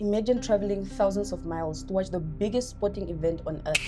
Imagine traveling thousands of miles to watch the biggest sporting event on earth,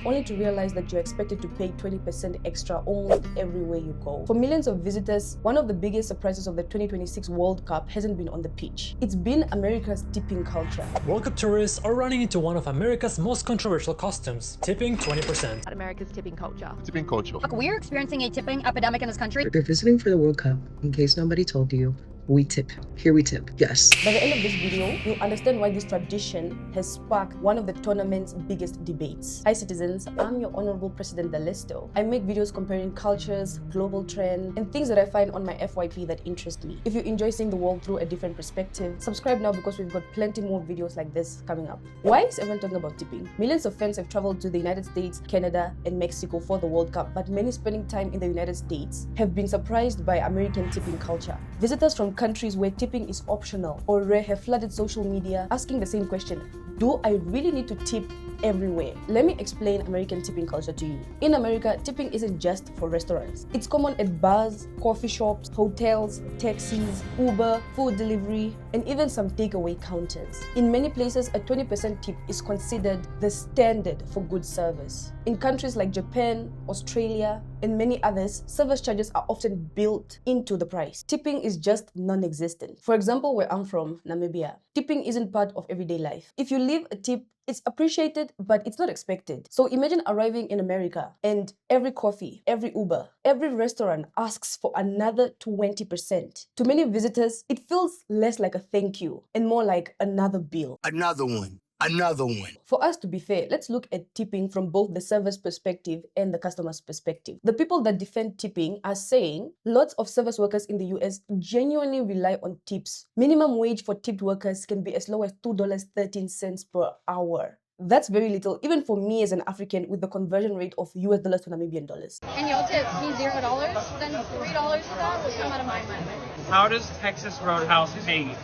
only to realize that you're expected to pay 20% extra almost everywhere you go. For millions of visitors, one of the biggest surprises of the 2026 World Cup hasn't been on the pitch. It's been America's tipping culture. World Cup tourists are running into one of America's most controversial customs, tipping 20%. America's tipping culture. Tipping culture. Look, we're experiencing a tipping epidemic in this country. If you're visiting for the World Cup, in case nobody told you, we tip. Here we tip. Yes. By the end of this video, you'll understand why this tradition has sparked one of the tournament's biggest debates. Hi citizens, I'm your Honorable President Dalistoo. I make videos comparing cultures, global trends, and things that I find on my FYP that interest me. If you enjoy seeing the world through a different perspective, subscribe now because we've got plenty more videos like this coming up. Why is everyone talking about tipping? Millions of fans have traveled to the United States, Canada, and Mexico for the World Cup, but many spending time in the United States have been surprised by American tipping culture. Visitors from countries where tipping is optional or rare have flooded social media asking the same question: do I really need to tip everywhere? Let me explain American tipping culture to you. In America, tipping isn't just for restaurants. It's common at bars, coffee shops, hotels, taxis, Uber, food delivery, and even some takeaway counters. In many places, a 20% tip is considered the standard for good service. In countries like Japan, Australia, and many others, service charges are often built into the price. Tipping is just non-existent. For example, where I'm from, Namibia, tipping isn't part of everyday life. If you leave a tip, it's appreciated, but it's not expected. So imagine arriving in America and every coffee, every Uber, every restaurant asks for another 20%. To many visitors, it feels less like a thank you and more like another bill. Another one. Another one. For us to be fair, let's look at tipping from both the server's perspective and the customer's perspective. The people that defend tipping are saying lots of service workers in the US genuinely rely on tips. Minimum wage for tipped workers can be as low as $2.13 per hour. That's very little, even for me as an African with the conversion rate of US dollars to Namibian dollars. And you'll tip me $0, then $3 of that will come out of my money. How does Texas Roadhouse pay you?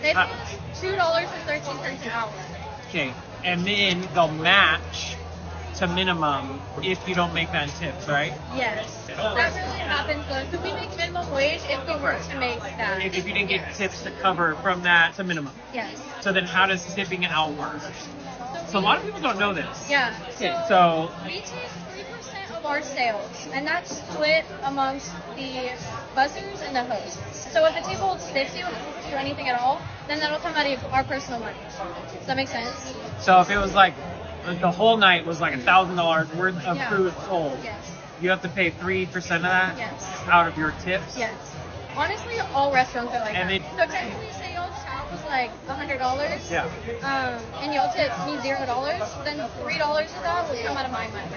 They pay $2.13 an hour. Okay, and then they'll match to minimum if you don't make that in tips, right? Yes. That really happens though. Could we make minimum wage if we were to make that? If you didn't get tips to cover from that to minimum. Yes. So then how does tipping out work? So a lot of people don't know this. Yeah. Okay, so we take 3% of our sales, and that's split amongst the buzzers and the hosts. So if the table tips you or anything at all, then that'll come out of our personal money. Does that make sense? So if it was like the whole night was like $1,000 worth of food sold, Yes. you have to pay 3% of that Yes. out of your tips. Yes. Honestly, all restaurants are like And that. they- So technically, say y'all tab was like $100. Yeah. And y'all tip me $0, then $3 of that would come out of my money.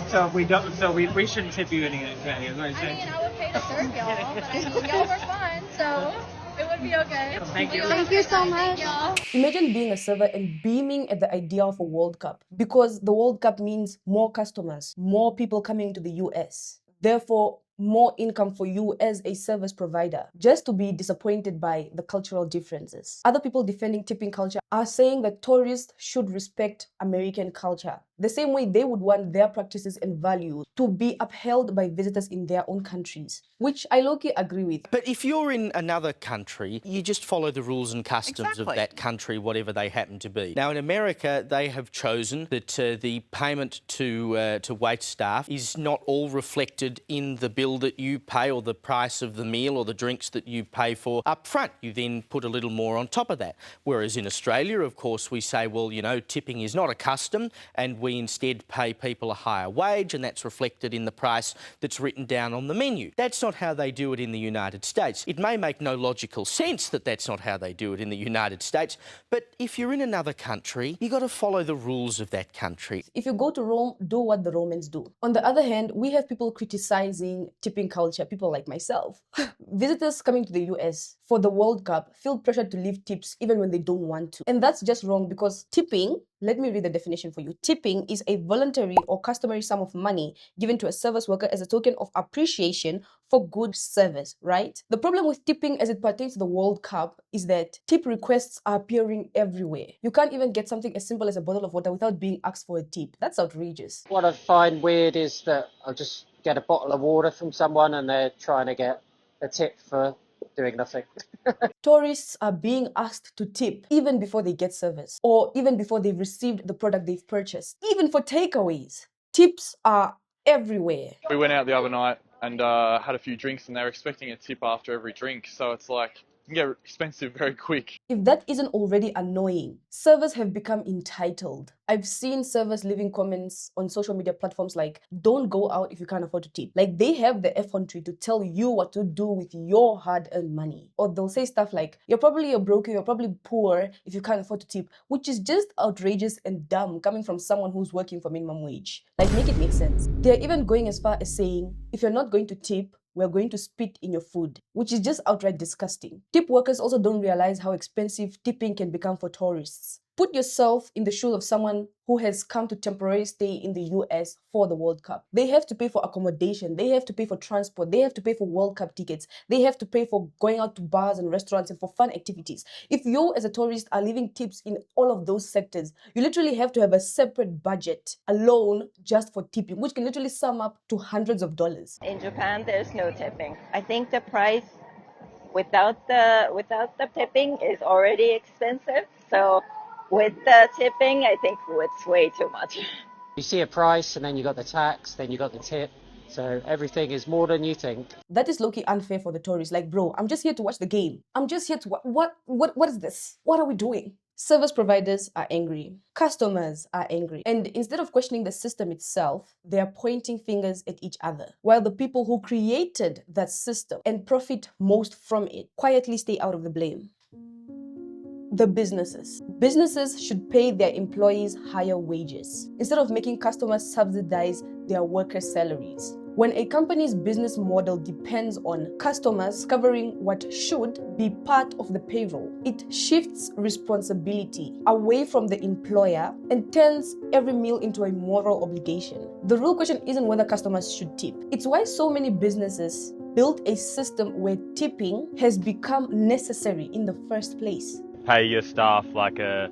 So if we don't, so we shouldn't tip you anything. Is what you're I saying? mean, I would pay to serve y'all. Y'all were fun, so it would be okay. Thank you. Thank you so much. Y'all. Imagine being a server and beaming at the idea of a World Cup, because the World Cup means more customers, more people coming to the US. Therefore, more income for you as a service provider, just to be disappointed by the cultural differences. Other people defending tipping culture are saying that tourists should respect American culture, the same way they would want their practices and values to be upheld by visitors in their own countries, which I low-key agree with. But if you're in another country, you just follow the rules and customs of that country, whatever they happen to be. Now, in America, they have chosen that the payment to wait staff is not all reflected in the bill that you pay or the price of the meal or the drinks that you pay for up front. You then put a little more on top of that. Whereas in Australia, of course, we say, well, you know, tipping is not a custom, and we instead pay people a higher wage, and that's reflected in the price that's written down on the menu. That's not how they do it in the United States. It may make no logical sense that that's not how they do it in the United States, but if you're in another country, you've got to follow the rules of that country. If you go to Rome, do what the Romans do. On the other hand, we have people criticizing tipping culture, people like myself. Visitors coming to the US for the World Cup feel pressured to leave tips even when they don't want to. And that's just wrong, because tipping, let me read the definition for you. Tipping is a voluntary or customary sum of money given to a service worker as a token of appreciation for good service, right? The problem with tipping as it pertains to the World Cup is that tip requests are appearing everywhere. You can't even get something as simple as a bottle of water without being asked for a tip. That's outrageous. What I find weird is that I'll just get a bottle of water from someone and they're trying to get a tip for doing nothing. Tourists are being asked to tip even before they get service or even before they've received the product they've purchased. Even for takeaways, tips are everywhere. We went out the other night and had a few drinks, and they were expecting a tip after every drink. So it's like, it can get expensive very quick. If that isn't already annoying, servers have become entitled. I've seen servers leaving comments on social media platforms like, don't go out if you can't afford to tip. Like they have the effrontery to tell you what to do with your hard-earned money. Or they'll say stuff like, you're probably a broke, you're probably poor if you can't afford to tip, which is just outrageous and dumb coming from someone who's working for minimum wage. Like, make it make sense. They're even going as far as saying, if you're not going to tip, we're going to spit in your food, which is just outright disgusting. Tip workers also don't realize how expensive tipping can become for tourists. Put yourself in the shoes of someone who has come to temporarily stay in the US for the World Cup. They have to pay for accommodation, they have to pay for transport, they have to pay for World Cup tickets, they have to pay for going out to bars and restaurants and for fun activities. If you as a tourist are leaving tips in all of those sectors, you literally have to have a separate budget alone just for tipping, which can literally sum up to hundreds of dollars. In Japan, there's no tipping. I think the price without the tipping is already expensive. So with the tipping, I think it's way too much. You see a price and then you got the tax, then you got the tip. So everything is more than you think. That is low-key unfair for the tourists. Like, bro, I'm just here to watch the game. I'm just here to what is this? What are we doing? Service providers are angry. Customers are angry. And instead of questioning the system itself, they are pointing fingers at each other. While the people who created that system and profit most from it quietly stay out of the blame. The businesses. Businesses should pay their employees higher wages instead of making customers subsidize their workers' salaries. When a company's business model depends on customers covering what should be part of the payroll, it shifts responsibility away from the employer and turns every meal into a moral obligation. The real question isn't whether customers should tip. It's why so many businesses built a system where tipping has become necessary in the first place. Pay your staff like a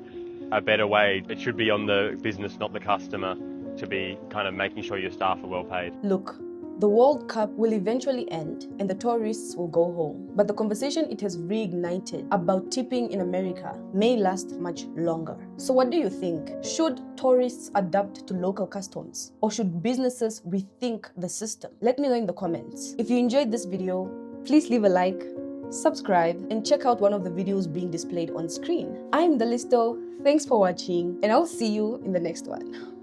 better way. It should be on the business, not the customer, to be kind of making sure your staff are well paid. Look, the World Cup will eventually end and the tourists will go home. But the conversation it has reignited about tipping in America may last much longer. So what do you think? Should tourists adapt to local customs? Or should businesses rethink the system? Let me know in the comments. If you enjoyed this video, please leave a like, subscribe, and check out one of the videos being displayed on screen. I'm Dalistoo, thanks for watching, and I'll see you in the next one.